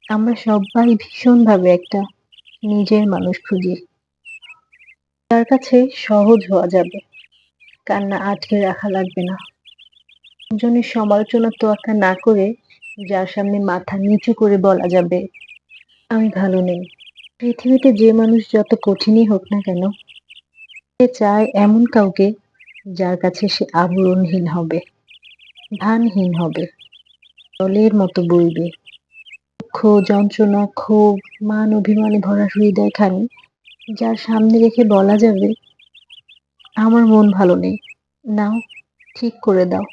আমরা সবাই ভীষণভাবে একটা নিজের মানুষ খুঁজি, যার কাছে সহজ হওয়া যাবে, কান্না আটকে রাখা লাগবে না, জনের সমালোচনার তোয়াক্কা না করে, যার সামনে মাথা নিচু করে বলা যাবে আমি ভালো নেই। পৃথিবীতে যে মানুষ যত কঠিনই হোক না কেন, সে চায় এমন কাউকে যার কাছে সে আবরণহীন হবে, ভানহীন হবে, জলের মতো বইবে। দুঃখ, যন্ত্রণা, ক্ষোভ, মান অভিমানে ভরা হৃদয়খানি যার সামনে রেখে বলা যাবে আমার মন ভালো নেই, নাও ঠিক করে দাও।